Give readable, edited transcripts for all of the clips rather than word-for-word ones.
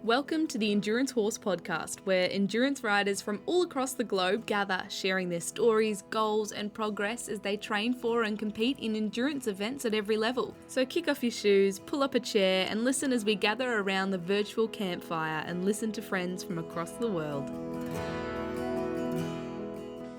Welcome to the Endurance Horse Podcast, where endurance riders from all across the globe gather, sharing their stories, goals, and progress as they train for and compete in endurance events at every level. So kick off your shoes, pull up a chair, and listen as we gather around the virtual campfire and listen to friends from across the world.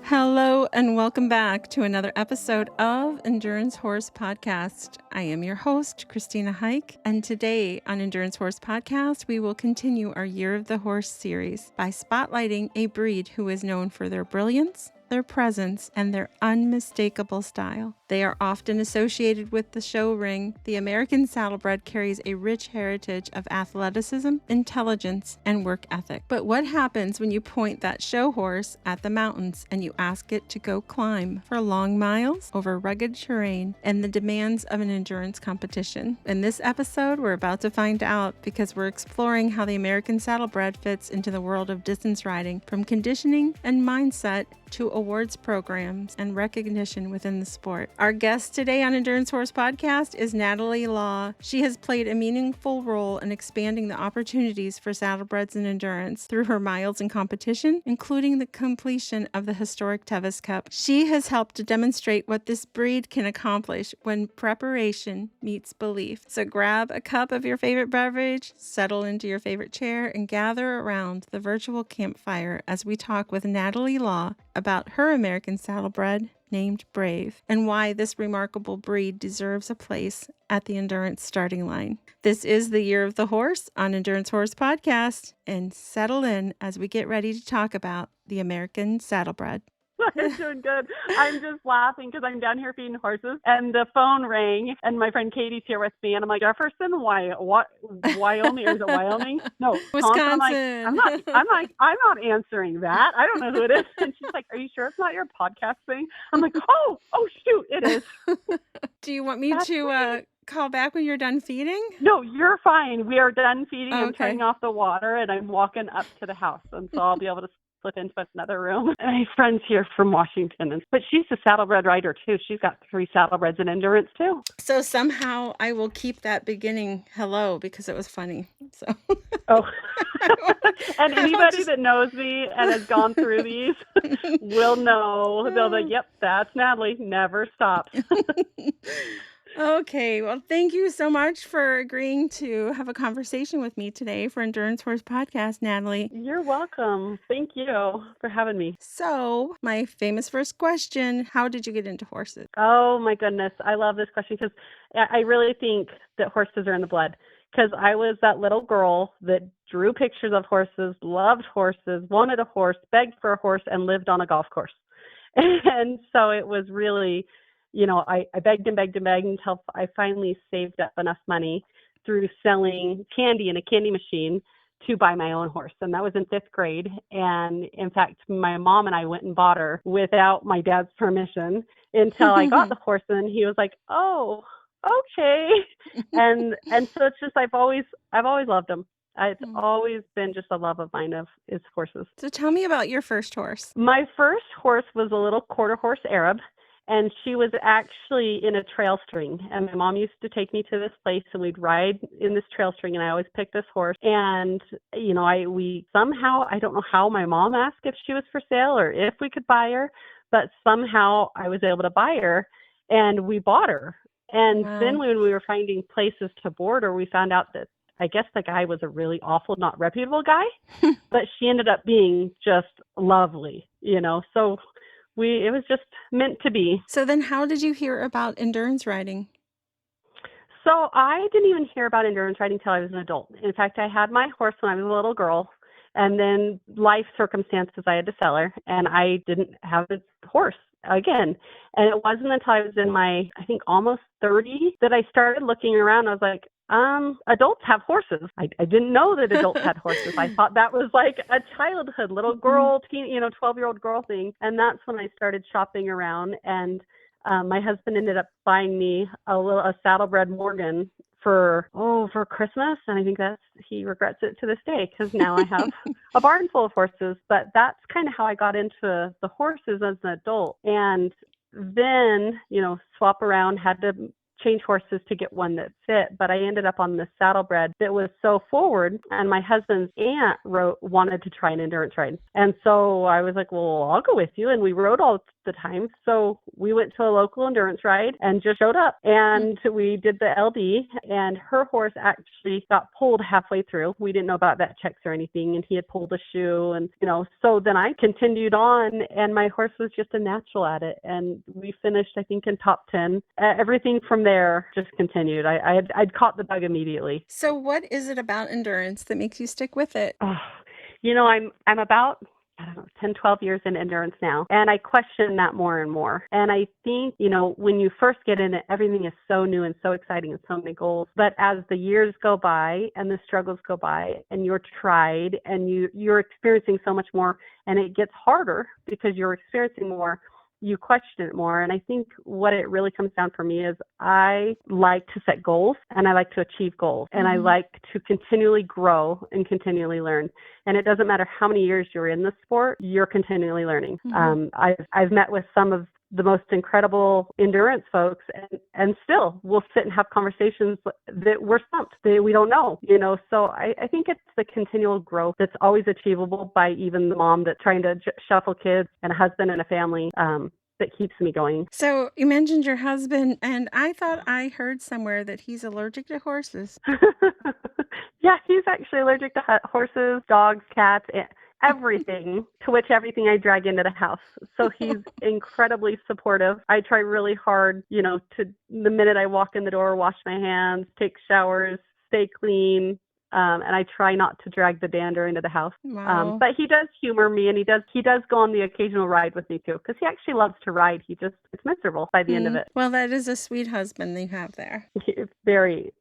Hello and welcome back to another episode of Endurance Horse Podcast. I am your host, Christina Hike, and today on Endurance Horse Podcast, we will continue our Year of the Horse series by spotlighting a breed who is known for their brilliance, their presence, and their unmistakable style. They are often associated with the show ring. The American Saddlebred carries a rich heritage of athleticism, intelligence, and work ethic. But what happens when you point that show horse at the mountains and you ask it to go climb for long miles over rugged terrain and the demands of an endurance competition? In this episode, we're about to find out because we're exploring how the American Saddlebred fits into the world of distance riding, from conditioning and mindset to awards programs and recognition within the sport. Our guest today on Endurance Horse Podcast is Natalie Law. She has played a meaningful role in expanding the opportunities for saddlebreds in endurance through her miles in competition, including the completion of the historic Tevis Cup. She has helped to demonstrate what this breed can accomplish when preparation meets belief. So grab a cup of your favorite beverage, settle into your favorite chair, and gather around the virtual campfire as we talk with Natalie Law about her American Saddlebred named Brave and why this remarkable breed deserves a place at the endurance starting line. This is the Year of the Horse on Endurance Horse Podcast, and settle in as we get ready to talk about the American Saddlebred. I'm doing good. I'm just laughing because I'm down here feeding horses, and the phone rang, and my friend Katie's here with me, and I'm like, Jefferson, Wyoming, or is it Wyoming? No, Wisconsin. I'm not answering that. I don't know who it is. And she's like, are you sure it's not your podcast thing? I'm like, oh shoot, it is. Do you want me to call back when you're done feeding? No, you're fine. We are done feeding. Okay. I'm turning off the water, and I'm walking up to the house, and so I'll be able to slip into another room. My friend's here from Washington, but she's a saddlebred rider too. She's got 3 saddlebreds in endurance too. So somehow I will keep that beginning hello because it was funny. So. Oh, and anybody that knows me and has gone through these will know. They'll be like, yep, that's Natalie. Never stops. Okay, well, thank you so much for agreeing to have a conversation with me today for Endurance Horse Podcast, Natalie. You're welcome. Thank you for having me. So, my famous first question, how did you get into horses? Oh, my goodness. I love this question because I really think that horses are in the blood. Because I was that little girl that drew pictures of horses, loved horses, wanted a horse, begged for a horse, and lived on a golf course. And so it was really... I begged and begged and begged until I finally saved up enough money through selling candy in a candy machine to buy my own horse. And that was in 5th grade. And in fact, my mom and I went and bought her without my dad's permission until I got the horse. And he was like, oh, okay. And so it's just, I've always loved them. It's always been just a love of mine is horses. So tell me about your first horse. My first horse was a little quarter horse Arab. And she was actually in a trail string. And my mom used to take me to this place and we'd ride in this trail string. And I always picked this horse. And, we somehow, I don't know how my mom asked if she was for sale or if we could buy her, but somehow I was able to buy her and we bought her. And then when we were finding places to board her, we found out that I guess the guy was a really awful, not reputable guy, but she ended up being just lovely, so it was just meant to be. So then how did you hear about endurance riding? So I didn't even hear about endurance riding until I was an adult. In fact, I had my horse when I was a little girl, and then life circumstances, I had to sell her, and I didn't have a horse again. And it wasn't until I was in my, I think, almost 30 that I started looking around. I was like, adults have horses. I didn't know that adults had horses. I thought that was like a childhood little girl, 12-year-old girl thing. And that's when I started shopping around. And my husband ended up buying me a saddlebred Morgan for Christmas. And I think he regrets it to this day because now I have a barn full of horses. But that's kind of how I got into the horses as an adult. And then, swap around, had to change horses to get one that fit, but I ended up on the saddlebred that was so forward, and my husband's aunt wanted to try an endurance ride. And so I was like, well, I'll go with you. And we rode all the time. So we went to a local endurance ride and just showed up, and we did the LD, and her horse actually got pulled halfway through. We didn't know about vet checks or anything, and he had pulled a shoe, and so then I continued on, and my horse was just a natural at it, and we finished, I think, in top 10. Everything from there just continued. I'd caught the bug immediately. So what is it about endurance that makes you stick with it? I'm about, I don't know, 10, 12 years in endurance now. And I question that more and more. And I think, when you first get in it, everything is so new and so exciting and so many goals. But as the years go by and the struggles go by and you're tried and you're experiencing so much more, and it gets harder because you're experiencing more, you question it more. And I think what it really comes down for me is I like to set goals and I like to achieve goals, and I like to continually grow and continually learn. And it doesn't matter how many years you're in the sport, you're continually learning. I've met with some of the most incredible endurance folks, and still we'll sit and have conversations that we're stumped, that we don't know, So I think it's the continual growth that's always achievable by even the mom that's trying to shuffle kids and a husband and a family, that keeps me going. So you mentioned your husband, and I thought I heard somewhere that he's allergic to horses. Yeah, he's actually allergic to horses, dogs, cats, everything, to which everything I drag into the house. So he's incredibly supportive. I try really hard, to the minute I walk in the door, wash my hands, take showers, stay clean. And I try not to drag the dander into the house. Wow. But he does humor me, and he does go on the occasional ride with me too, because he actually loves to ride. It's miserable by the end of it. Well, that is a sweet husband you have there.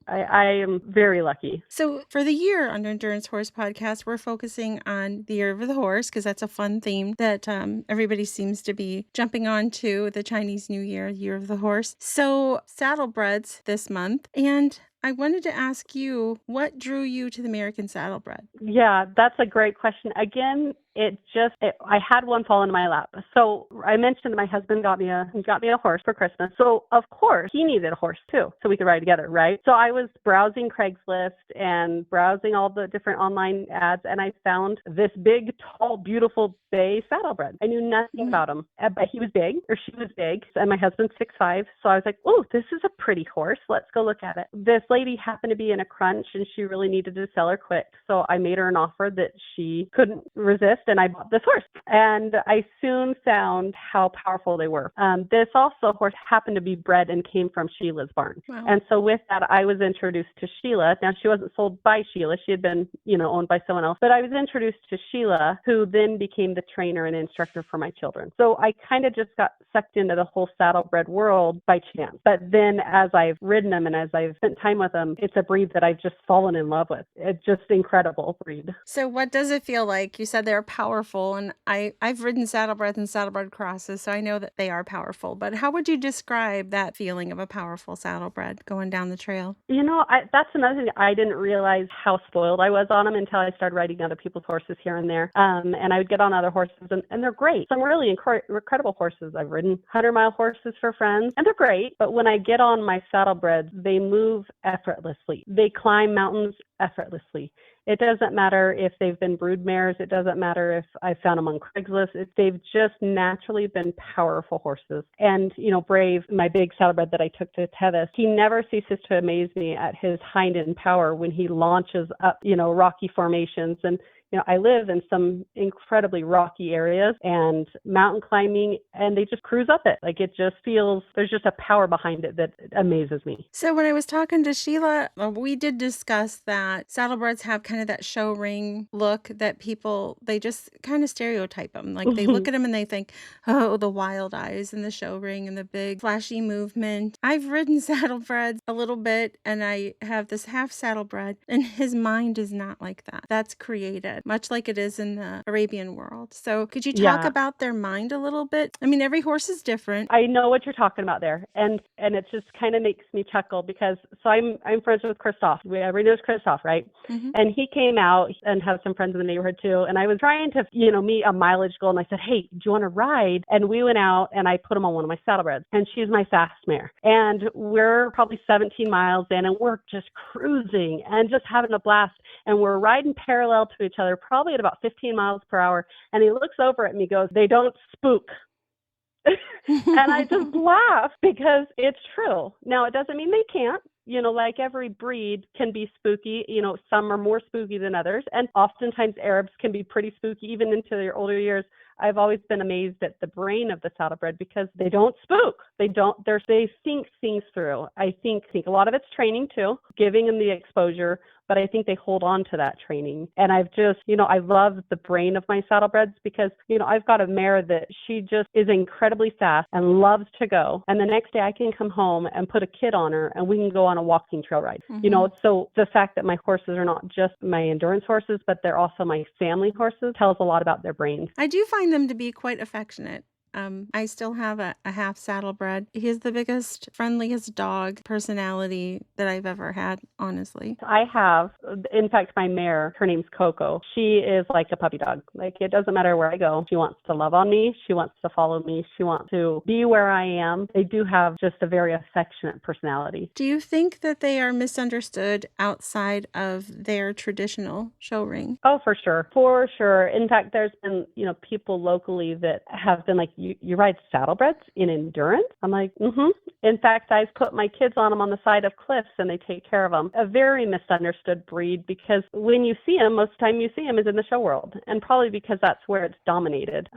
I am very lucky. So for the year on Endurance Horse Podcast, we're focusing on the year of the horse, because that's a fun theme that everybody seems to be jumping on to, the Chinese New Year of the horse. So saddlebreds this month, and I wanted to ask you, what drew you to the American Saddlebred? Yeah, that's a great question. Again, I had one fall into my lap. So I mentioned that my husband got me a horse for Christmas. So of course he needed a horse too, so we could ride together, right? So I was browsing Craigslist and browsing all the different online ads, and I found this big, tall, beautiful bay saddlebred. I knew nothing about him, but he was big, or she was big, and my husband's 6'5". So I was like, oh, this is a pretty horse. Let's go look at it. This lady happened to be in a crunch, and she really needed to sell her quick. So I made her an offer that she couldn't resist, and I bought this horse. And I soon found how powerful they were. This horse happened to be bred and came from Sheila's barn. Wow. And so with that, I was introduced to Sheila. Now, she wasn't sold by Sheila. She had been, owned by someone else. But I was introduced to Sheila, who then became the trainer and instructor for my children. So I kind of just got sucked into the whole saddlebred world by chance. But then as I've ridden them and as I've spent time with them, it's a breed that I've just fallen in love with. It's just incredible breed. So what does it feel like? You said they're powerful, and I've ridden saddlebreds and saddlebred crosses, so I know that they are powerful. But how would you describe that feeling of a powerful saddlebred going down the trail? That's another thing. I didn't realize how spoiled I was on them until I started riding other people's horses here and there. And I would get on other horses, and they're great. Some really incredible horses. I've ridden 100-mile horses for friends, and they're great. But when I get on my saddlebreds, they move effortlessly. They climb mountains effortlessly. It doesn't matter if they've been brood mares. It doesn't matter if I found them on Craigslist. They've just naturally been powerful horses. And, Brave, my big saddlebred that I took to Tevis, he never ceases to amaze me at his hind end power when he launches up, rocky formations. And I live in some incredibly rocky areas and mountain climbing, and they just cruise up it. Like, it just feels, there's just a power behind it that amazes me. So when I was talking to Sheila, we did discuss that saddlebreds have kind of that show ring look that they just kind of stereotype them. Like, they look at them and they think, oh, the wild eyes and the show ring and the big flashy movement. I've ridden saddlebreds a little bit, and I have this half saddlebred, and his mind is not like that. That's created. saddlebred, much like it is in the Arabian world. So could you talk Yeah. about their mind a little bit? I mean, every horse is different. I know what you're talking about there, and it just kind of makes me chuckle because I'm friends with Christoph. Everybody knows Christoph, right? Mhm. And he came out and has some friends in the neighborhood too. And I was trying to meet a mileage goal, and I said, hey, do you want to ride? And we went out, and I put him on one of my saddlebreds, and she's my fast mare. And we're probably 17 miles in, and we're just cruising and just having a blast. And we're riding parallel to each other, probably at about 15 miles per hour. And he looks over at me, goes, they don't spook. And I just laugh because it's true. Now, it doesn't mean they can't. Like every breed can be spooky. Some are more spooky than others. And oftentimes Arabs can be pretty spooky even into their older years. I've always been amazed at the brain of the saddlebred because they don't spook. They think things through. I think a lot of it's training too, giving them the exposure, but I think they hold on to that training. And I've just, I love the brain of my saddlebreds because, I've got a mare that she just is incredibly fast and loves to go. And the next day I can come home and put a kid on her and we can go on a walking trail ride. So the fact that my horses are not just my endurance horses, but they're also my family horses tells a lot about their brains. I do find them to be quite affectionate. I still have a half saddlebred. He's the biggest, friendliest dog personality that I've ever had, honestly. I have, in fact, my mare, her name's Coco. She is like a puppy dog. Like, it doesn't matter where I go. She wants to love on me. She wants to follow me. She wants to be where I am. They do have just a very affectionate personality. Do you think that they are misunderstood outside of their traditional show ring? Oh, for sure. For sure. In fact, there's been, people locally that have been like, you ride saddlebreds in endurance? I'm like, mm-hmm. In fact, I've put my kids on them on the side of cliffs and they take care of them. A very misunderstood breed because when you see them, most of the time you see them is in the show world, and probably because that's where it's dominated.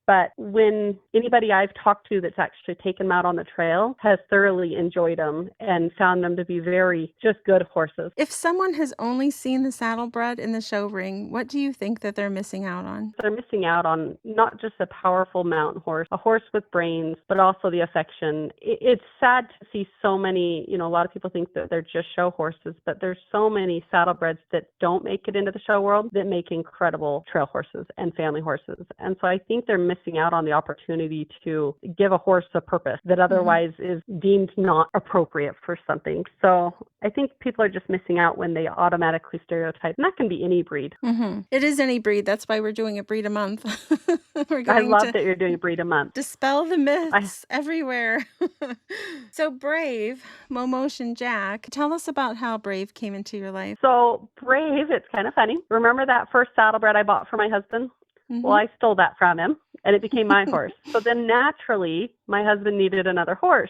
But when anybody I've talked to that's actually taken them out on the trail has thoroughly enjoyed them and found them to be very just good horses. If someone has only seen the saddlebred in the show ring, what do you think that they're missing out on? They're missing out on not just a powerful mountain horse, a horse with brains, but also the affection. It's sad to see so many, a lot of people think that they're just show horses, but there's so many saddlebreds that don't make it into the show world that make incredible trail horses and family horses. And so I think they're missing out on the opportunity to give a horse a purpose that otherwise is deemed not appropriate for something. So I think people are just missing out when they automatically stereotype. And that can be any breed. Mm-hmm. It is any breed. That's why we're doing a breed a month. I love that you're doing a breed a month. Dispel the myths everywhere. So Brave, Momotion Jack, tell us about how Brave came into your life. So Brave, it's kind of funny. Remember that first saddlebred I bought for my husband? Mm-hmm. Well, I stole that from him and it became my horse. So then naturally, my husband needed another horse.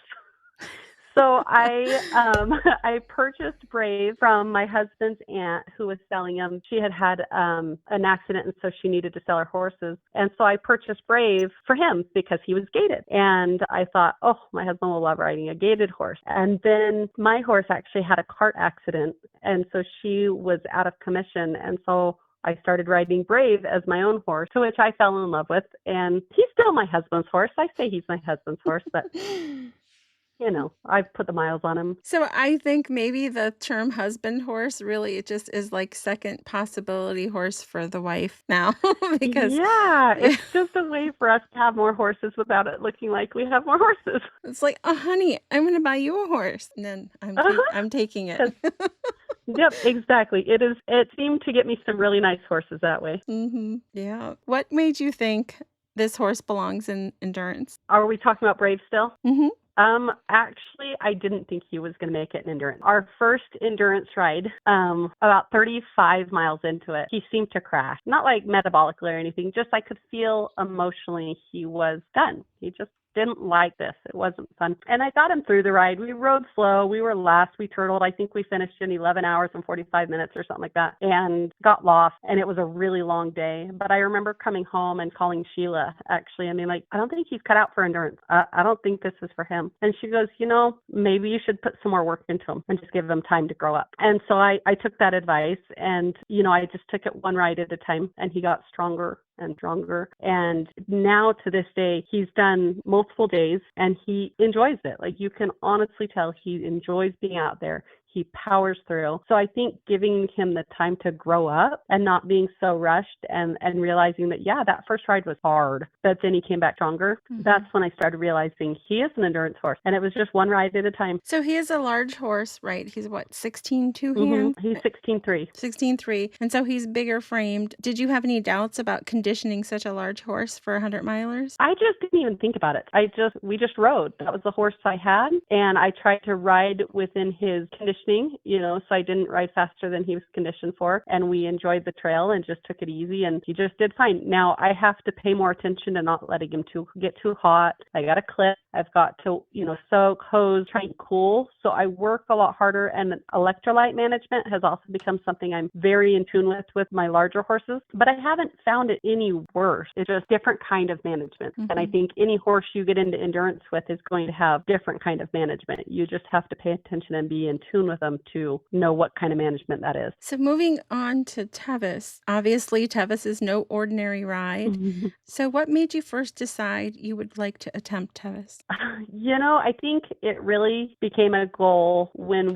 So I purchased Brave from my husband's aunt who was selling him. She had an accident, and so she needed to sell her horses. And so I purchased Brave for him because he was gated. And I thought, oh, my husband will love riding a gated horse. And then my horse actually had a cart accident, and so she was out of commission. And so I started riding Brave as my own horse, to which I fell in love with. And he's still my husband's horse. I say he's my husband's horse, but I've put the miles on him. So I think maybe the term husband horse really it just is like second possibility horse for the wife now. Because it's just a way for us to have more horses without it looking like we have more horses. It's like, oh, honey, I'm going to buy you a horse. And then I'm taking it. Yep, exactly. It seemed to get me some really nice horses that way. Mm-hmm. Yeah. What made you think this horse belongs in endurance? Are we talking about Brave still? Mm-hmm. Actually, I didn't think he was going to make it in endurance. Our first endurance ride, about 35 miles into it, he seemed to crash. Not like metabolically or anything, just I could feel emotionally he was done. He just didn't like this. It wasn't fun. And I got him through the ride. We rode slow. We were last. We turtled. I think we finished in 11 hours and 45 minutes or something like that, and got lost. And it was a really long day. But I remember coming home and calling Sheila, actually, and being like, I don't think he's cut out for endurance. I don't think this is for him. And she goes, maybe you should put some more work into him and just give him time to grow up. And so I took that advice, and, I just took it one ride at a time, and he got stronger and stronger. And now to this day, he's done multiple days and he enjoys it. Like, you can honestly tell he enjoys being out there. he powers through. So I think giving him the time to grow up and not being so rushed and realizing that, yeah, that first ride was hard, but then he came back stronger. That's when I started realizing he is an endurance horse, and it was just one ride at a time. So he is a large horse, right? He's what, 16 two-hand? He's 16.3. 16.3. And so he's bigger framed. Did you have any doubts about conditioning such a large horse for 100 milers? I just didn't even think about it. We just rode. That was the horse I had, and I tried to ride within his conditioning, so I didn't ride faster than he was conditioned for, and we enjoyed the trail and just took it easy, and he just did fine. Now I have to pay more attention to not letting him get too hot. I got to clip. I've got to, soak, hose, try and cool. So I work a lot harder, and electrolyte management has also become something I'm very in tune with my larger horses, but I haven't found it any worse. It's just different kind of management. And I think any horse you get into endurance with is going to have different kind of management. You just have to pay attention and be in tune with them to know what kind of management that is. So moving on to Tevis, obviously Tevis is no ordinary ride. So what made you first decide you would like to attempt Tevis? I think it really became a goal when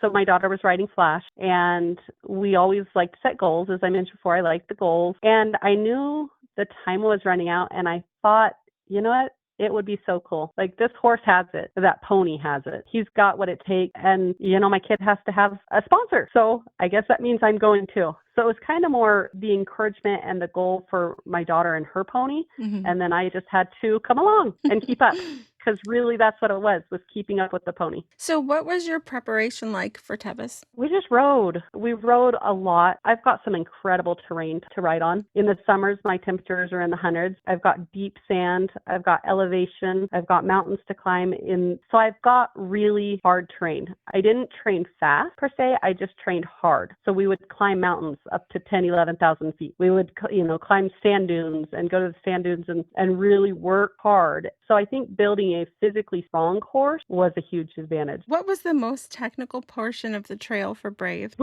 so my daughter was riding Flash, and we always like to set goals. As I mentioned before, I like the goals, and I knew the time was running out, and I thought, you know what? It would be so cool. Like, this horse has it. That pony has it. He's got what it takes. And, my kid has to have a sponsor. So I guess that means I'm going too. So it was kind of more the encouragement and the goal for my daughter and her pony. And then I just had to come along and keep up. Because really that's what it was keeping up with the pony. So what was your preparation like for Tevis? We just rode. We rode a lot. I've got some incredible terrain to ride on. In the summers, my temperatures are in the hundreds. I've got deep sand. I've got elevation. I've got mountains to climb in. So I've got really hard terrain. I didn't train fast per se. I just trained hard. So we would climb mountains up to 10, 11,000 feet. We would, climb sand dunes and go to the sand dunes and really work hard. So I think building a physically strong horse was a huge advantage. What was the most technical portion of the trail for Brave?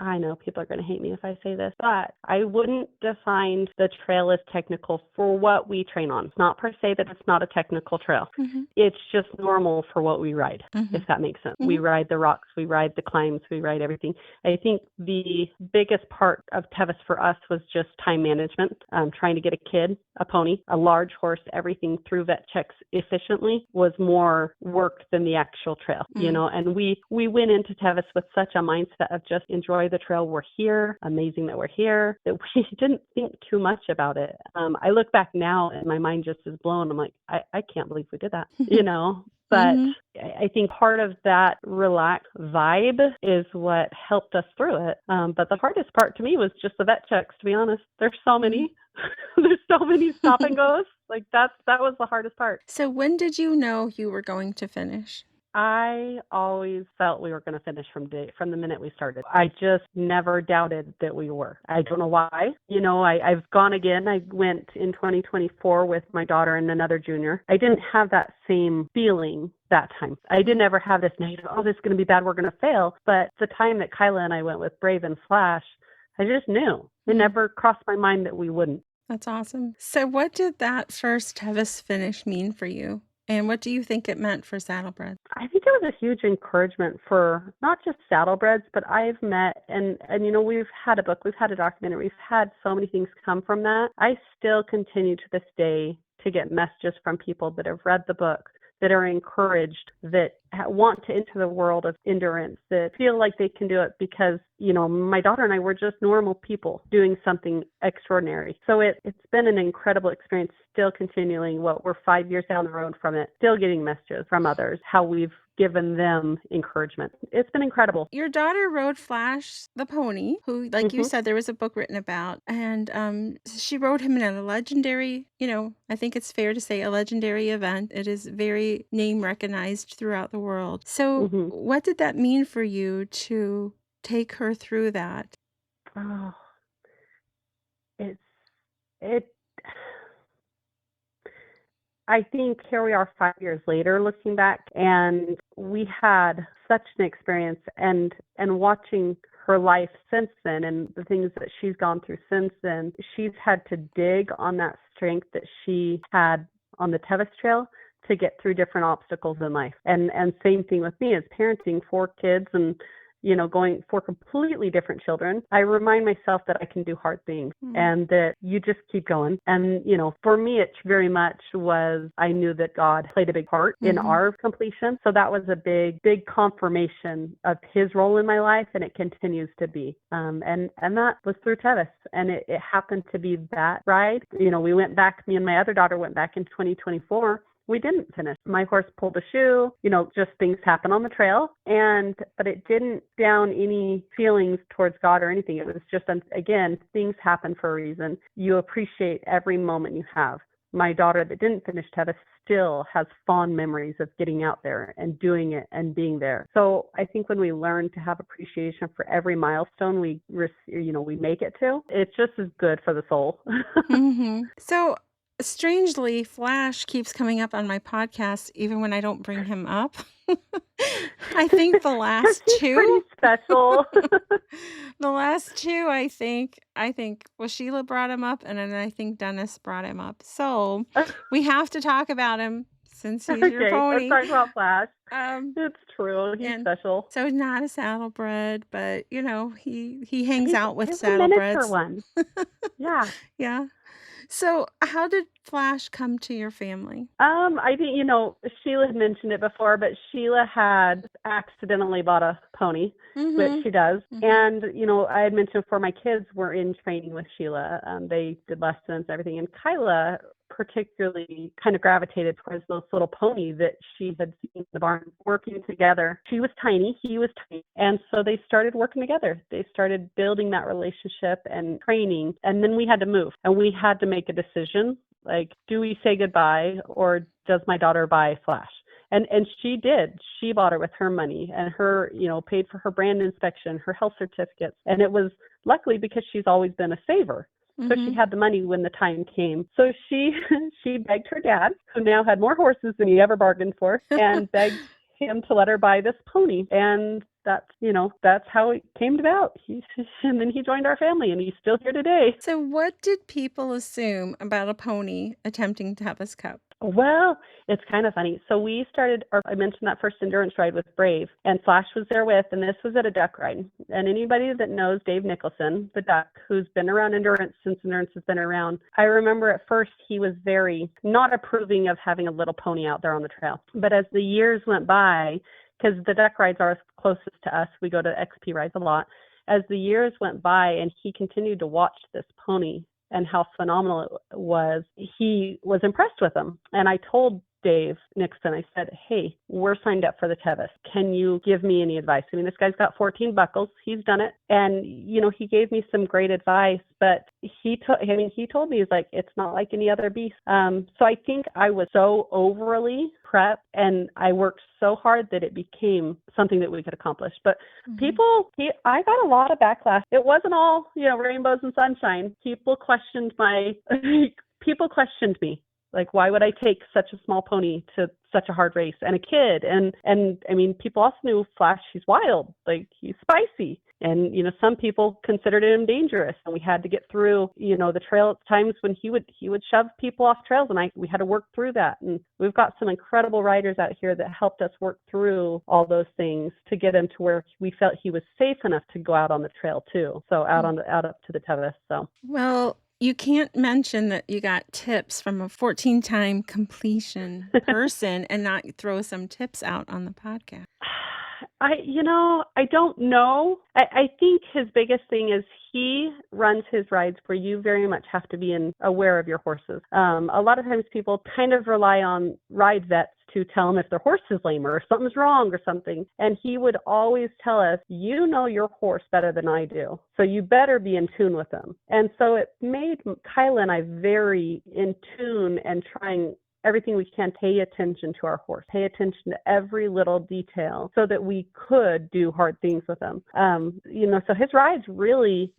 I know people are going to hate me if I say this, but I wouldn't define the trail as technical for what we train on. It's not per se that it's not a technical trail. It's just normal for what we ride, if that makes sense. We ride the rocks, we ride the climbs, we ride everything. I think the biggest part of Tevis for us was just time management, trying to get a kid, a pony, a large horse, everything through vet checks efficiently was more work than the actual trail, and we went into Tevis with such a mindset of just enjoy the trail. We're here. Amazing that we're here. That we didn't think too much about it. I look back now and my mind just is blown. I'm like, I can't believe we did that, But I think part of that relaxed vibe is what helped us through it. But the hardest part to me was just the vet checks, to be honest. There's so many. There's so many stop and goes. Like that was the hardest part. So when did you know you were going to finish? I always felt we were going to finish from the minute we started. I just never doubted that we were. I don't know why. I've gone again. I went in 2024 with my daughter and another junior. I didn't have that same feeling that time. I didn't ever have this negative, this is going to be bad, we're going to fail. But the time that Kyla and I went with Brave and Flash, I just knew. It never crossed my mind that we wouldn't. That's awesome. So what did that first Tevis finish mean for you? And what do you think it meant for Saddlebred? I think it was a huge encouragement for not just Saddlebreds, but I've met, and we've had a book, we've had a documentary, we've had so many things come from that. I still continue to this day to get messages from people that have read the book, that are encouraged, that want to enter the world of endurance, that feel like they can do it because, my daughter and I were just normal people doing something extraordinary. So it's been an incredible experience, still continuing. We're 5 years down the road from it, still getting messages from others, how we've given them encouragement. It's been incredible. Your daughter rode Flash, the pony, who, like you said, there was a book written about, and she rode him in a legendary, I think it's fair to say a legendary event. It is very name recognized throughout the world. So what did that mean for you to take her through that? Oh, I think here we are 5 years later looking back, and we had such an experience, and watching her life since then and the things that she's gone through since then, she's had to dig on that strength that she had on the Tevis Trail to get through different obstacles in life. And same thing with me as parenting 4 kids and going for completely different children. I remind myself that I can do hard things and that you just keep going. And, for me, it very much was, I knew that God played a big part in our completion. So that was a big, big confirmation of his role in my life, and it continues to be. And that was through Tevis. And it happened to be that ride. We went back, me and my other daughter went back in 2024. We didn't finish. My horse pulled a shoe, just things happen on the trail. But it didn't down any feelings towards God or anything. It was just, again, things happen for a reason. You appreciate every moment you have. My daughter that didn't finish Tevis still has fond memories of getting out there and doing it and being there. So I think when we learn to have appreciation for every milestone we make it to, it's just as good for the soul. So strangely, Flash keeps coming up on my podcast even when I don't bring him up. I think the last He's two. pretty special. The last two, I think, well, Sheila brought him up, and then I think Dennis brought him up. So we have to talk about him since he's your pony. Let's talk about Flash. It's true. He's special. So he's not a saddlebred, but he hangs out with he's saddlebreds. A miniature one. Yeah. Yeah. So how did Flash come to your family? I think, Sheila had mentioned it before, but Sheila had accidentally bought a pony, which she does. And, I had mentioned before, my kids were in training with Sheila. They did lessons and everything. And Kyla particularly kind of gravitated towards this little pony that she had seen in the barn working together. She was tiny, he was tiny. And so they started working together. They started building that relationship and training. And then we had to move and we had to make a decision. Like, do we say goodbye or does my daughter buy Flash? And she did. She bought her with her money and her, paid for her brand inspection, her health certificates. And it was luckily because she's always been a saver. So she had the money when the time came. So she begged her dad, who now had more horses than he ever bargained for, and begged him to let her buy this pony. And that's how it came about. And then he joined our family, and he's still here today. So what did people assume about a pony attempting Tevis Cup? Well, it's kind of funny. So we started, or I mentioned that first endurance ride with Brave, and Flash was there with, and this was at a duck ride. And anybody that knows Dave Nicholson, the duck, who's been around endurance since endurance has been around, I remember at first he was very not approving of having a little pony out there on the trail. But as the years went by, because the duck rides are closest to us, we go to XP rides a lot. As the years went by and he continued to watch this pony and how phenomenal it was, he was impressed with him. And I told Dave Nixon, I said, hey, we're signed up for the Tevis. Can you give me any advice? I mean, this guy's got 14 buckles. He's done it. And, he gave me some great advice, but he told me, he's like, it's not like any other beast. So I think I was so overly prepped and I worked so hard that it became something that we could accomplish. But I got a lot of backlash. It wasn't all, rainbows and sunshine. People questioned me. Like, why would I take such a small pony to such a hard race and a kid? And I mean, people also knew Flash, he's wild, like he's spicy. And, some people considered him dangerous. And we had to get through, the trail at times when he would shove people off trails. And we had to work through that. And we've got some incredible riders out here that helped us work through all those things to get him to where we felt he was safe enough to go out on the trail too. So out up to the Tevis. So, well, you can't mention that you got tips from a 14-time completion person and not throw some tips out on the podcast. I don't know. I think his biggest thing is he runs his rides where you very much have to be aware of your horses. A lot of times people kind of rely on ride vets to tell them if their horse is lame or if something's wrong or something. And he would always tell us, you know your horse better than I do, so you better be in tune with them. And so it made Kyla and I very in tune and trying everything we can, pay attention to our horse, pay attention to every little detail so that we could do hard things with them. So his rides really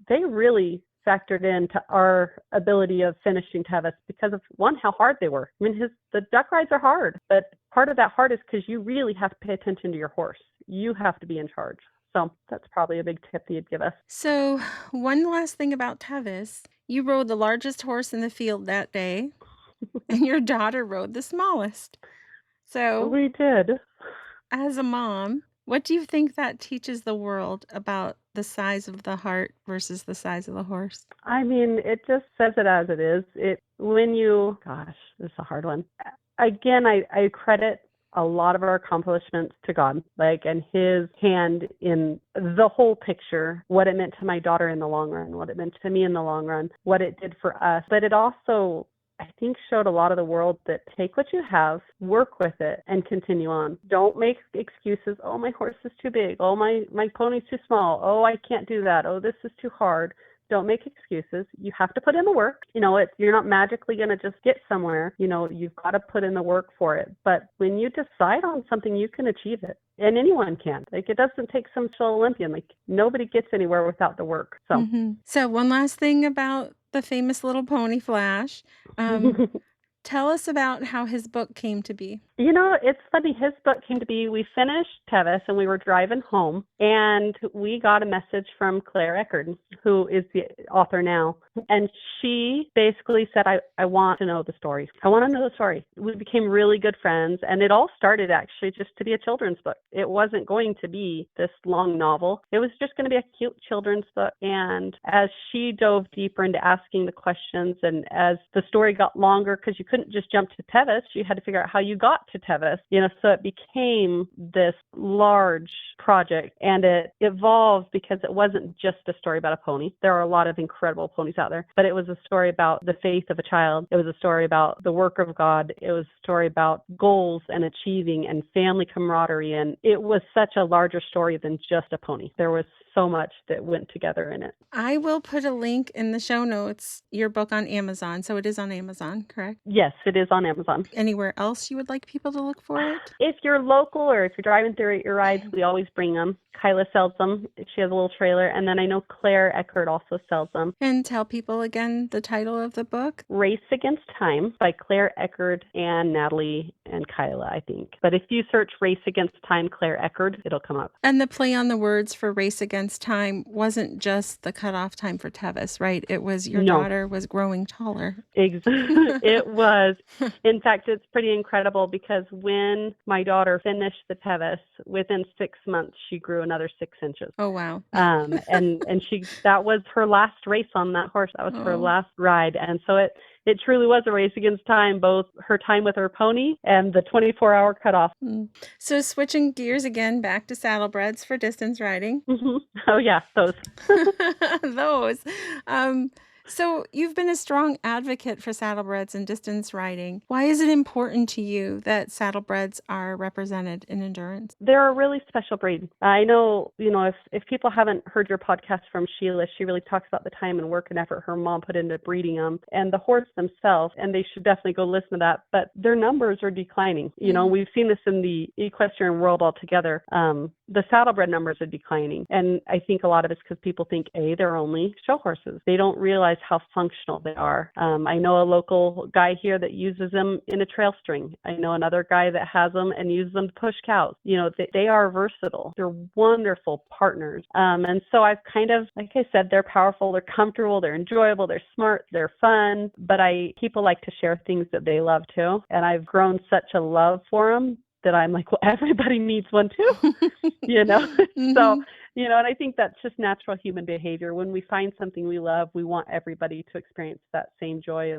factored into our ability of finishing Tevis because of, one, how hard they were. I mean, the duck rides are hard, but part of that hard is because you really have to pay attention to your horse. You have to be in charge. So that's probably a big tip that you'd give us. So one last thing about Tevis, you rode the largest horse in the field that day, and your daughter rode the smallest. So, We did. as a mom, what do you think that teaches the world about the size of the heart versus the size of the horse? I mean, it just says it as it is. Gosh, this is a hard one. Again, I credit a lot of our accomplishments to God, and his hand in the whole picture, what it meant to my daughter in the long run, what it meant to me in the long run, what it did for us. But it also, I think, showed a lot of the world that take what you have, work with it, and continue on. Don't make excuses. Oh, my horse is too big. Oh, my pony's too small. Oh, I can't do that. Oh, this is too hard. Don't make excuses. You have to put in the work. You're not magically going to just get somewhere. You've got to put in the work for it. But when you decide on something, you can achieve it. And anyone can. It doesn't take some special Olympian. Nobody gets anywhere without the work. So, So one last thing about the famous little pony Flash. Tell us about how his book came to be. It's funny. His book came to be, we finished Tevis and we were driving home and we got a message from Claire Eckerd, who is the author now. And she basically said, I want to know the story. I want to know the story. We became really good friends. And it all started actually just to be a children's book. It wasn't going to be this long novel. It was just going to be a cute children's book. And as she dove deeper into asking the questions and as the story got longer, because you couldn't just jump to Tevis, you had to figure out how you got to Tevis, so it became this large project and it evolved because it wasn't just a story about a pony. There are a lot of incredible ponies out there, but it was a story about the faith of a child. It was a story about the work of God. It was a story about goals and achieving and family camaraderie. And it was such a larger story than just a pony. There was so much that went together in it. I will put a link in the show notes, your book on Amazon. So it is on Amazon, correct? Yes, it is on Amazon. Anywhere else you would like people to look for it? If you're local or if you're driving through your rides, we always bring them. Kyla sells them. She has a little trailer. And then I know Claire Eckerd also sells them. And tell people again the title of the book. Race Against Time by Claire Eckerd and Natalie and Kyla, I think. But if you search Race Against Time, Claire Eckerd, it'll come up. And the play on the words for Race Against Time wasn't just the cutoff time for Tevis, right? It was your daughter was growing taller. It was. In fact, it's pretty incredible because when my daughter finished the Tevis, within 6 months, she grew another 6 inches. Oh, wow. And that was her last race on that horse. That was her last ride. And so it truly was a race against time, both her time with her pony and the 24-hour cutoff. So switching gears again, back to saddlebreds for distance riding. Oh, yeah, those. Those. So you've been a strong advocate for saddlebreds and distance riding. Why is it important to you that saddlebreds are represented in endurance? They're a really special breed. I know, if people haven't heard your podcast from Sheila, she really talks about the time and work and effort her mom put into breeding them and the horse themselves, and they should definitely go listen to that. But their numbers are declining. We've seen this in the equestrian world altogether. The saddlebred numbers are declining. And I think a lot of it's because people think, they're only show horses. They don't realize how functional they are. I know a local guy here that uses them in a trail string. I know another guy that has them and uses them to push cows. They are versatile. They're wonderful partners. And so I've kind of, like I said, they're powerful, they're comfortable, they're enjoyable, they're smart, they're fun. But people like to share things that they love too. And I've grown such a love for them that I'm like, well, everybody needs one too, So, and I think that's just natural human behavior. When we find something we love, we want everybody to experience that same joy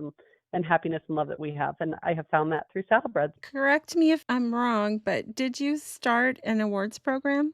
and happiness and love that we have. And I have found that through saddlebreds. Correct me if I'm wrong, but did you start an awards program?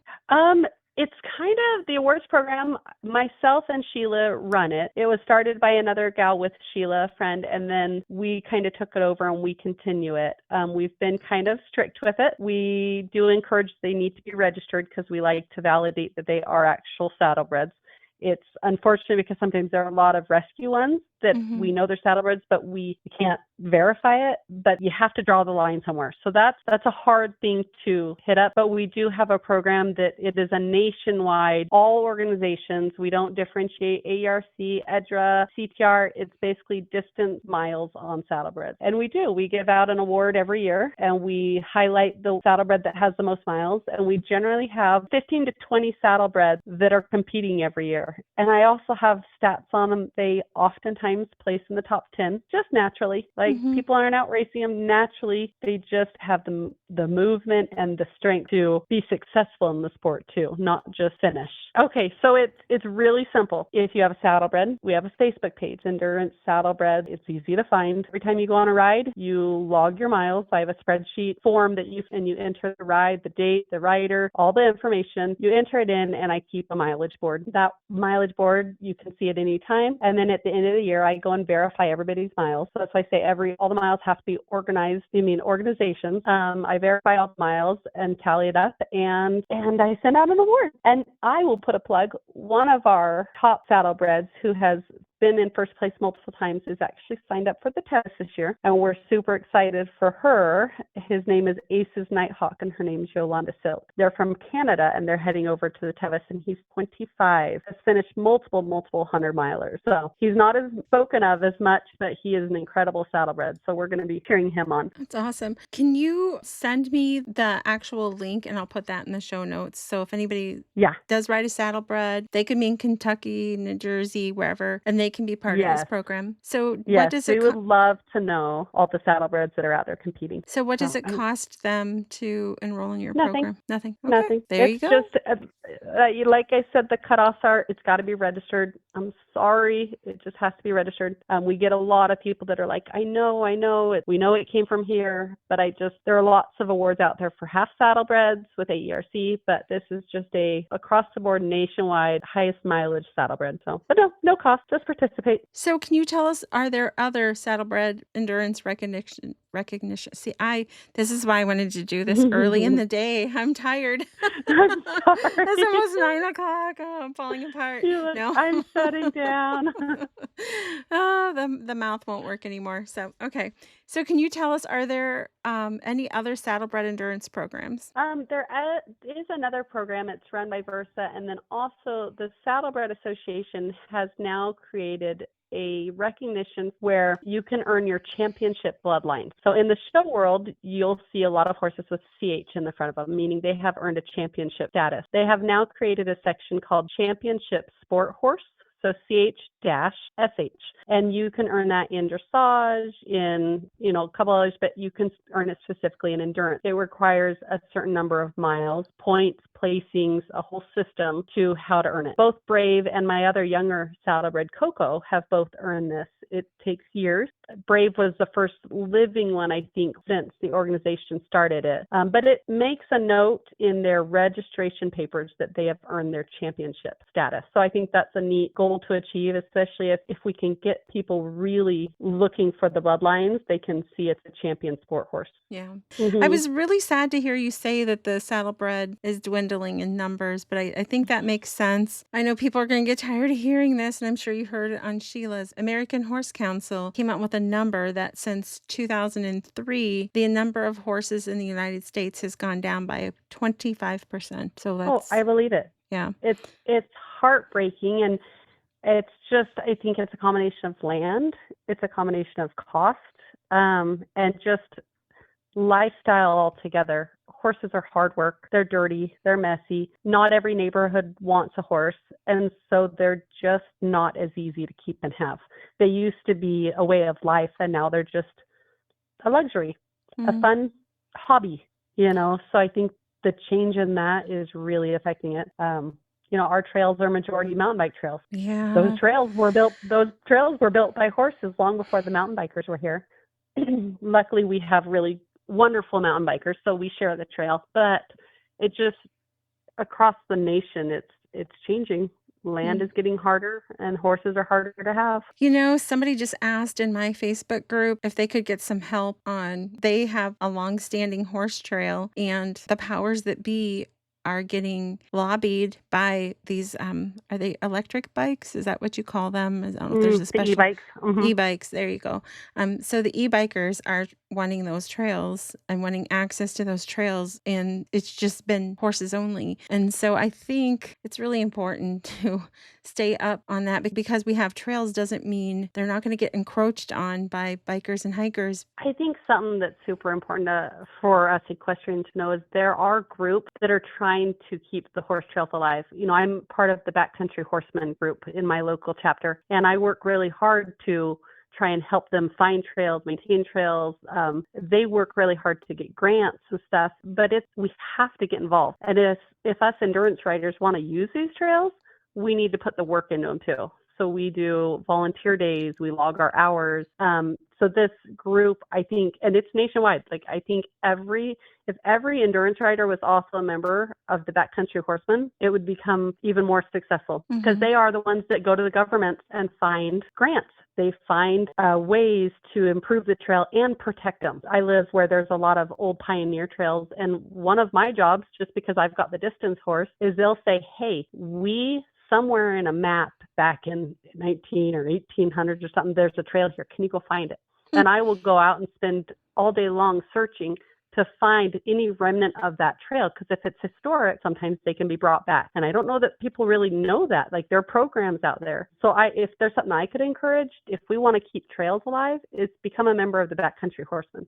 It's kind of the awards program. Myself and Sheila run it. It was started by another gal with Sheila, a friend, and then we kind of took it over and we continue it. We've been kind of strict with it. We do encourage they need to be registered because we like to validate that they are actual saddlebreds. It's unfortunate because sometimes there are a lot of rescue ones that we know they're saddlebreds, but we can't verify it. But you have to draw the line somewhere. So that's a hard thing to hit up. But we do have a program that it is a nationwide, all organizations. We don't differentiate AERC, EDRA, CTR. It's basically distance miles on saddlebreds. And we give out an award every year and we highlight the saddlebred that has the most miles. And we generally have 15 to 20 saddlebreds that are competing every year. And I also have stats on them. They oftentimes times place in the top 10, just naturally. Like people aren't out racing them naturally. They just have the movement and the strength to be successful in the sport too, not just finish. Okay, so it's really simple. If you have a saddlebred, we have a Facebook page, Endurance Saddlebred. It's easy to find. Every time you go on a ride, you log your miles. I have a spreadsheet form that you enter the ride, the date, the rider, all the information. You enter it in, and I keep a mileage board. That mileage board, you can see at any time. And then at the end of the year, I go and verify everybody's miles. So that's why I say all the miles have to be organized. Organizations. I verify all the miles and tally it up, and I send out an award. And I will put a plug. One of our top saddlebreds who has been in first place multiple times is actually signed up for the Tevis this year, and we're super excited for her. His name is Ace's Nighthawk, and her name is Yolanda Silk. They're from Canada, and they're heading over to the Tevis, and he's 25. Has finished multiple 100-milers. So he's not as spoken of as much, but he is an incredible saddlebred. So we're going to be cheering him on. That's awesome. Can you send me the actual link, and I'll put that in the show notes? So if anybody does ride a saddlebred, they could be in Kentucky, New Jersey, wherever, and they can be part of this program. So what does it we would love to know all the saddlebreds that are out there competing. So what does it cost them to enroll in your program? Nothing. Okay. Nothing. There you go. It's just, like I said, the cutoffs are, it's got to be registered. I'm sorry. It just has to be registered. We get a lot of people that are like, I know, we know it came from here, but there are lots of awards out there for half saddlebreds with AERC, but this is just a across the board nationwide highest mileage saddlebred. So, but no cost, just participate. So can you tell us, are there other saddlebred endurance recognition? See, this is why I wanted to do this early in the day. I'm tired. I'm sorry. It's almost 9:00. Oh, I'm falling apart. No. I'm shutting down. The mouth won't work anymore. So, okay. So can you tell us, are there any other saddlebred endurance programs? There is another program. It's run by Versa, and then also the Saddlebred Association has now created a recognition where you can earn your championship bloodline. So in the show world, you'll see a lot of horses with CH in the front of them, meaning they have earned a championship status. They have now created a section called Championship Sport Horse. So CH-SH, and you can earn that in dressage, in a couple others, but you can earn it specifically in endurance. It requires a certain number of miles, points, placings, a whole system to how to earn it. Both Brave and my other younger saddlebred, Coco, have both earned this. It takes years. Brave was the first living one, I think, since the organization started it. But it makes a note in their registration papers that they have earned their championship status. So I think that's a neat goal to achieve, especially if we can get people really looking for the bloodlines, they can see it's a champion sport horse. Yeah. I was really sad to hear you say that the saddlebred is dwindling in numbers, but I think that makes sense. I know people are going to get tired of hearing this, and I'm sure you heard it on Sheila's. American Horse Council came out with a number that since 2003, the number of horses in the United States has gone down by 25%. So that's... I believe it. Yeah. It's heartbreaking, and it's just, I think it's a combination of land, it's a combination of cost, and just lifestyle altogether. Horses are hard work. They're dirty. They're messy. Not every neighborhood wants a horse. And so they're just not as easy to keep and have. They used to be a way of life, and now they're just a luxury, a fun hobby, So I think the change in that is really affecting it. Our trails are majority mountain bike trails. Yeah. Those trails were built by horses long before the mountain bikers were here. Luckily, we have really wonderful mountain bikers, so we share the trail, but it just across the nation, it's changing. Land is getting harder, and horses are harder to have. Somebody just asked in my Facebook group if they could get some help they have a long-standing horse trail, and the powers that be are getting lobbied by these, are they electric bikes? Is that what you call them? I don't know if there's a special... e-bikes. E-bikes, there you go. So the e-bikers are wanting those trails and wanting access to those trails, and it's just been horses only. And so I think it's really important to stay up on that, because we have trails doesn't mean they're not going to get encroached on by bikers and hikers. I think something that's super important for us equestrians to know is there are groups that are trying trying to keep the horse trails alive. I'm part of the Backcountry Horsemen group in my local chapter, and I work really hard to try and help them find trails, maintain trails. They work really hard to get grants and stuff, but we have to get involved. And if us endurance riders want to use these trails, we need to put the work into them too. So we do volunteer days, we log our hours. So this group, I think, and it's nationwide. Like I think if every endurance rider was also a member of the Backcountry Horsemen, it would become even more successful because they are the ones that go to the government and find grants. They find ways to improve the trail and protect them. I live where there's a lot of old pioneer trails, and one of my jobs, just because I've got the distance horse, is they'll say, hey, somewhere in a map back in 19 or 1800s or something, there's a trail here. Can you go find it? And I will go out and spend all day long searching to find any remnant of that trail, because if it's historic, sometimes they can be brought back. And I don't know that people really know that. Like, there are programs out there. So if there's something I could encourage, if we want to keep trails alive, it's become a member of the Backcountry Horsemen.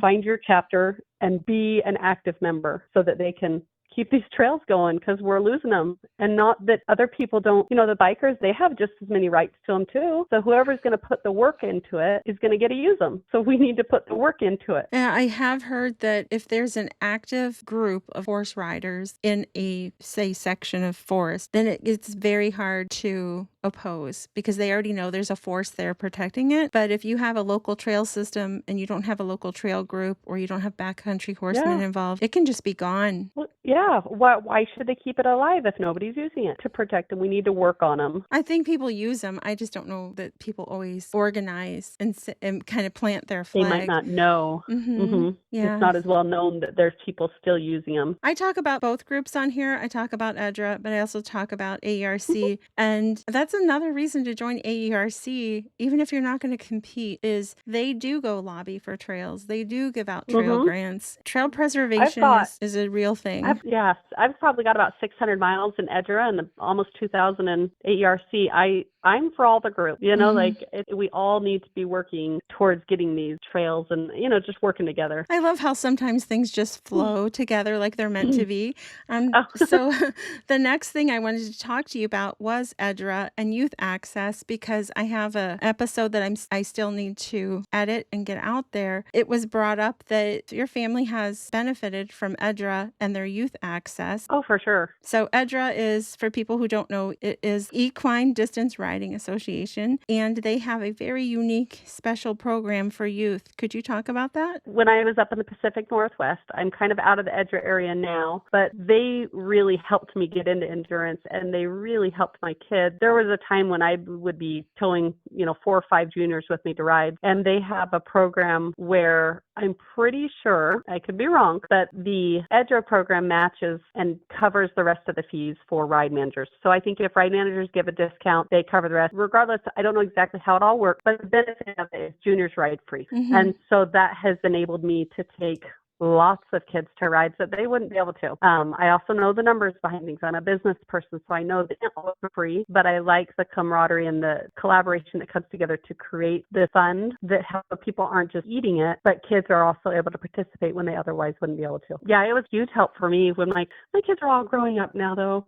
Find your chapter and be an active member so that they can keep these trails going, because we're losing them. And not that other people don't, the bikers, they have just as many rights to them too. So whoever's going to put the work into it is going to get to use them. So we need to put the work into it. Yeah, I have heard that if there's an active group of horse riders in a, say, section of forest, then it's very hard to oppose because they already know there's a force there protecting it. But if you have a local trail system and you don't have a local trail group, or you don't have backcountry horsemen involved, it can just be gone. Well, yeah. Why should they keep it alive if nobody's using it to protect them? We need to work on them. I think people use them. I just don't know that people always organize and kind of plant their flag. They might not know. Yeah. It's not as well known that there's people still using them. I talk about both groups on here. I talk about EDRA, but I also talk about AERC. And that's another reason to join AERC, even if you're not going to compete, is they do go lobby for trails. They do give out trail grants. Trail preservation is a real thing. I've probably got about 600 miles in EDRA and almost 2,000 in AERC. I'm for all the group, we all need to be working towards getting these trails and, just working together. I love how sometimes things just flow together like they're meant to be. So the next thing I wanted to talk to you about was EDRA and youth access, because I have an episode that I still need to edit and get out there. It was brought up that your family has benefited from EDRA and their youth access. Oh, for sure. So EDRA is, for people who don't know, it is Equine Distance Riding Association, and they have a very unique special program for youth. Could you talk about that? When I was up in the Pacific Northwest, I'm kind of out of the EDRA area now, but they really helped me get into endurance, and they really helped my kids. There was a time when I would be towing, 4 or 5 juniors with me to ride, and they have a program where I'm pretty sure, I could be wrong, but the EDRA program matches and covers the rest of the fees for ride managers. So I think if ride managers give a discount, they cover the rest. Regardless, I don't know exactly how it all works, but the benefit of it is juniors ride free. And so that has enabled me to take lots of kids to rides that they wouldn't be able to. I also know the numbers behind things. I'm a business person, so I know they can't all for free, but I like the camaraderie and the collaboration that comes together to create the fund that people aren't just eating it, but kids are also able to participate when they otherwise wouldn't be able to. Yeah, it was huge help for me when my kids are all growing up now, though.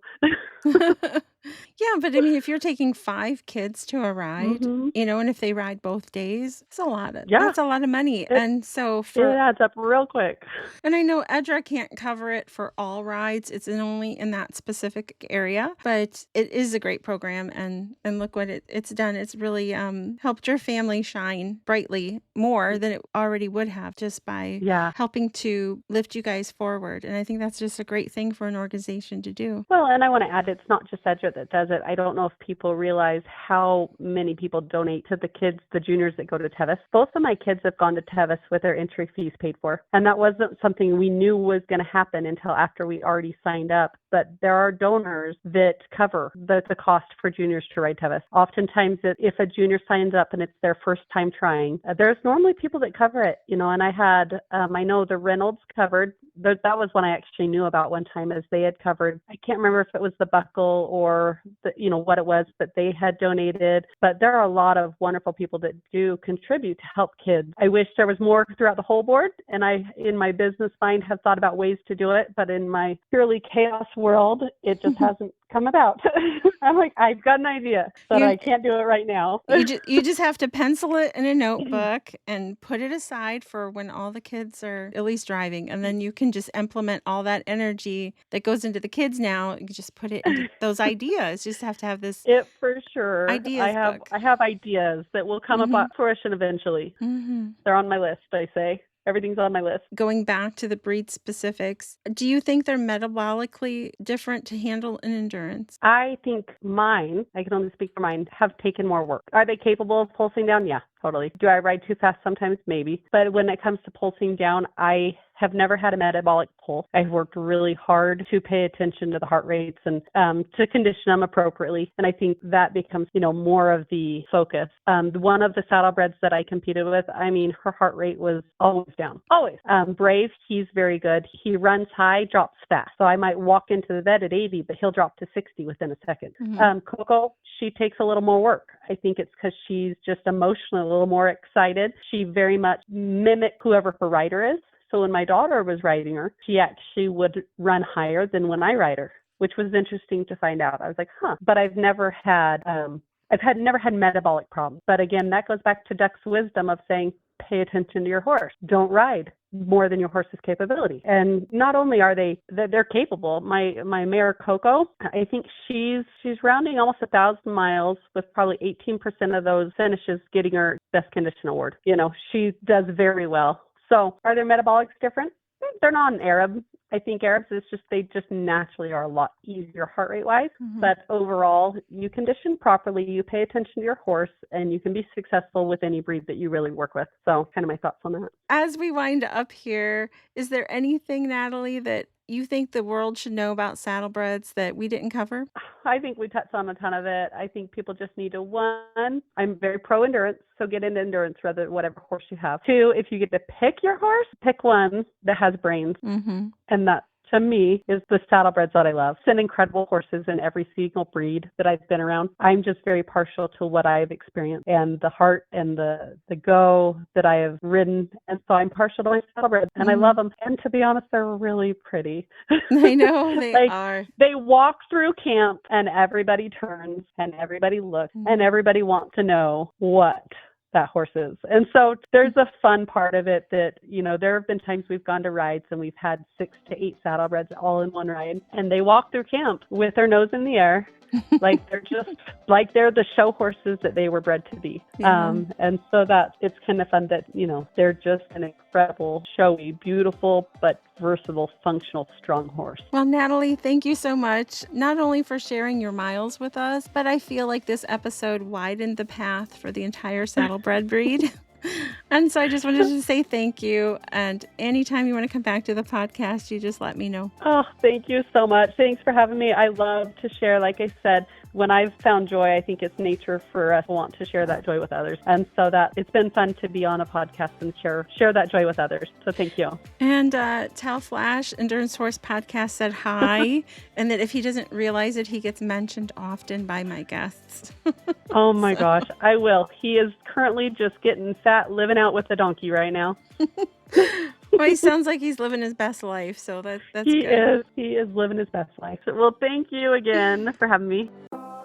Yeah, but I mean, if you're taking 5 kids to a ride, and if they ride both days, it's a lot. That's a lot of money. And so it adds up real quick. And I know EDRA can't cover it for all rides. It's only in that specific area, but it is a great program. And look what it's done. It's really helped your family shine brightly more than it already would have, just by helping to lift you guys forward. And I think that's just a great thing for an organization to do. Well, and I want to add, it's not just EDRA that does it. I don't know if people realize how many people donate to the juniors that go to Tevis. Both of my kids have gone to Tevis with their entry fees paid for. And that wasn't something we knew was going to happen until after we already signed up. but there are donors that cover the cost for juniors to ride Tevis. Oftentimes, if a junior signs up and it's their first time trying, there's normally people that cover it, and I had, I know the Reynolds covered. That was one I actually knew about one time, as they had covered. I can't remember if it was the buckle or what it was, but they had donated. But there are a lot of wonderful people that do contribute to help kids. I wish there was more throughout the whole board, and I, in my business mind, have thought about ways to do it, but in my purely chaos world, it just hasn't come about. I'm like, I've got an idea, but I can't do it right now. You just have to pencil it in a notebook and put it aside for when all the kids are at least driving, and then you can just implement all that energy that goes into the kids now. You just put it into those ideas. You just have to have this for sure. ideas book. I have ideas that will come about fruition eventually. They're on my list, I say. Everything's on my list. Going back to the breed specifics, do you think they're metabolically different to handle in endurance? I think mine, I can only speak for mine, have taken more work. Are they capable of pulsing down? Yeah, totally. Do I ride too fast sometimes? Maybe. But when it comes to pulsing down, I have never had a metabolic pulse. I've worked really hard to pay attention to the heart rates and to condition them appropriately. And I think that becomes, more of the focus. One of the saddlebreds that I competed with, her heart rate was always down. Always. Brave, he's very good. He runs high, drops fast. So I might walk into the vet at 80, but he'll drop to 60 within a second. Coco, she takes a little more work. I think it's because she's just emotionally a little more excited. She very much mimics whoever her rider is. So when my daughter was riding her, she actually would run higher than when I ride her, which was interesting to find out. I was like, but I've never had metabolic problems. But again, that goes back to Duck's wisdom of saying, pay attention to your horse. Don't ride more than your horse's capability. And not only are they're capable. My mare Coco, I think she's rounding almost 1,000 miles with probably 18% of those finishes getting her best condition award. She does very well. So are their metabolics different? They're not an Arab. I think Arabs they just naturally are a lot easier heart rate wise. But overall, you condition properly, you pay attention to your horse, and you can be successful with any breed that you really work with. So kind of my thoughts on that. As we wind up here, is there anything, Natalie, that you think the world should know about saddlebreds that we didn't cover? I think we touched on a ton of it. I think people just need to, one, I'm very pro endurance, so get into endurance rather than whatever horse you have. Two, if you get to pick your horse, pick one that has brains. And that, to me, is the saddlebreds that I love. It's an incredible horses in every single breed that I've been around. I'm just very partial to what I've experienced and the heart and the go that I have ridden. And so I'm partial to my saddlebreds, and I love them. And to be honest, they're really pretty. I know they are. They walk through camp and everybody turns and everybody looks and everybody wants to know what that horse is. And so there's a fun part of it that, there have been times we've gone to rides and we've had 6 to 8 saddlebreds all in one ride, and they walk through camp with their nose in the air. Like they're the show horses that they were bred to be. And so it's kind of fun that, they're just an incredible, showy, beautiful, but versatile, functional, strong horse. Well, Natalie, thank you so much, not only for sharing your miles with us, but I feel like this episode widened the path for the entire saddlebred breed. And so I just wanted to say thank you. And anytime you want to come back to the podcast, you just let me know. Oh, thank you so much. Thanks for having me. I love to share. Like I said, when I've found joy, I think it's nature for us to want to share that joy with others. And so that it's been fun to be on a podcast and share that joy with others. So thank you. And tell Flash, Endurance Horse Podcast said hi, and that if he doesn't realize it, he gets mentioned often by my guests. Oh my gosh, I will. He is currently just getting fat, living out with the donkey right now. Well, he sounds like he's living his best life, so that's good. He is living his best life. Well, thank you again for having me.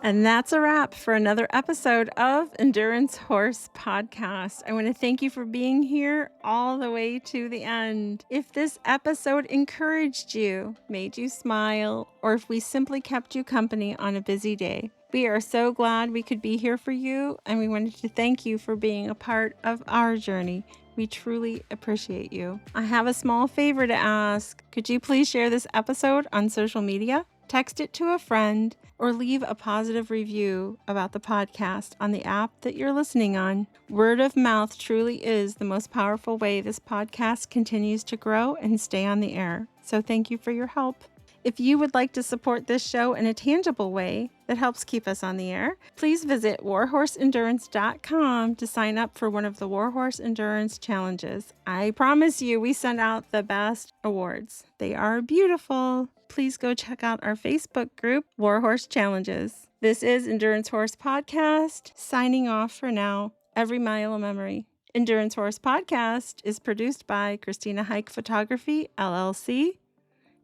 And that's a wrap for another episode of Endurance Horse Podcast. I want to thank you for being here all the way to the end. If this episode encouraged you, made you smile, or if we simply kept you company on a busy day, we are so glad we could be here for you, and we wanted to thank you for being a part of our journey. We truly appreciate you. I have a small favor to ask. Could you please share this episode on social media? Text it to a friend, or leave a positive review about the podcast on the app that you're listening on. Word of mouth truly is the most powerful way this podcast continues to grow and stay on the air. So thank you for your help. If you would like to support this show in a tangible way that helps keep us on the air, please visit warhorseendurance.com to sign up for one of the Warhorse Endurance Challenges. I promise you, we send out the best awards. They are beautiful. Please go check out our Facebook group, Warhorse Challenges. This is Endurance Horse Podcast, signing off for now. Every mile a memory. Endurance Horse Podcast is produced by Christina Hike Photography, LLC,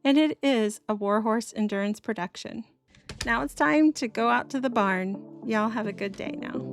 and it is a Warhorse Endurance production. Now it's time to go out to the barn. Y'all have a good day now.